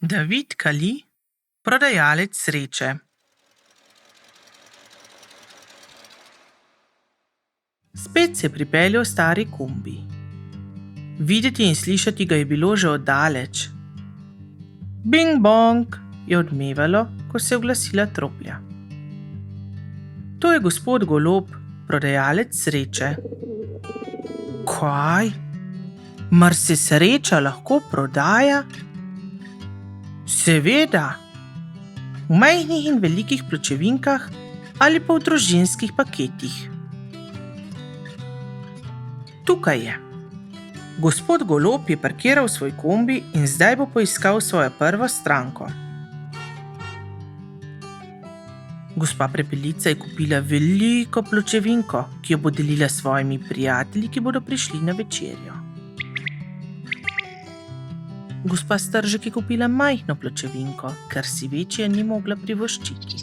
David Kali, prodajalec sreče. Spet se je pripeljal stari kombi. Videti in slišati ga je bilo že oddaleč. Bing bong je odmevalo, ko se je oglasila troplja. To je gospod Golob, prodajalec sreče. Kaj? Mar se sreča lahko prodaja? Seveda, v majhnih in velikih pločevinkah ali pa v družinskih paketih. Tukaj je. Gospod Golob je parkiral svoj kombi in zdaj bo poiskal svojo prvo stranko. Gospa Prepelica je kupila veliko pločevinko, ki jo bo delila s svojimi prijatelji, ki bodo prišli na večerjo. Gospa Stržek je kupila majhno pločevinko, ker si večje ni mogla privoščiti.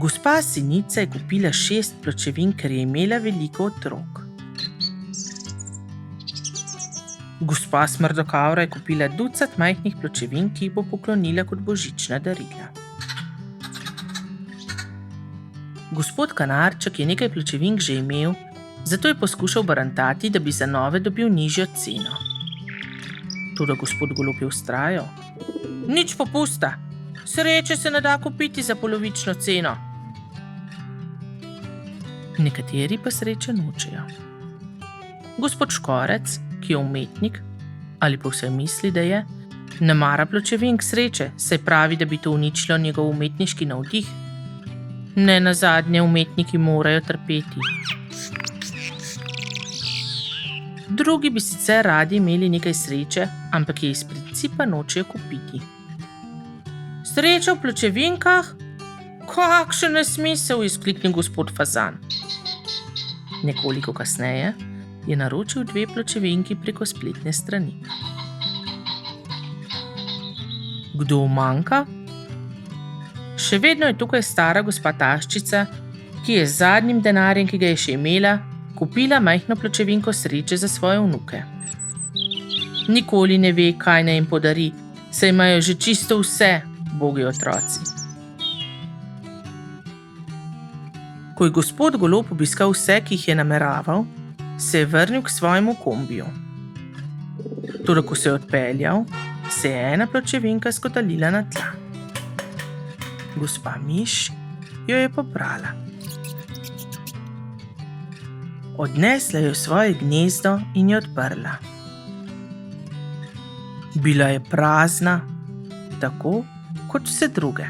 Gospa Sinica je kupila 6 pločevink, ker je imela veliko otrok. Gospa Smrdokavra je kupila 2 majhnih pločevink, ki jih bo poklonila kot božična darila. Gospod Kanarček je nekaj pločevink že imel, zato je poskušal barantati, da bi za nove dobil nižjo ceno. Toda gospod Golob je vztrajal. Nič popusta, sreče se ne da kupiti za polovično ceno. Nekateri pa sreče nočejo. Gospod Škorec, ki je umetnik, ali pa vse misli, da je, ne mara pločevink sreče, saj pravi, da bi to uničilo njegov umetniški navdih. Ne nazadnje umetniki morajo trpeti. Drugi bi sicer radi imeli nekaj sreče, ampak je iz principa nočejo kupiti. Sreča v pločevinkah? Kakšen nesmisel, je vzkliknil gospod Fazan. Nekoliko kasneje je naročil 2 pločevinki preko spletne strani. Kdo manjka? Še vedno je tukaj stara gospa Taščica, ki je z zadnjim denarjem, ki ga je še imela, kupila majhno pločevinko sreče za svoje vnuke. Nikoli ne ve, kaj naj jim podari, saj imajo že čisto vse, bogi otroci. Ko je gospod Golob obiskal vse, ki jih je nameraval, se je vrnil k svojemu kombiju. Toda ko se je odpeljal, se je ena pločevinka skotalila na tla. Gospa Miš jo je pobrala. Odnesla je v svoje gnezdo in jo odprla. Bila je prazna, tako kot vse druge.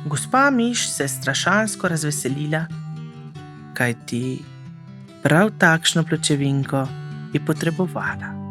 Gospa Miš se je strašansko razveselila, kajti prav takšno pločevinko je potrebovala.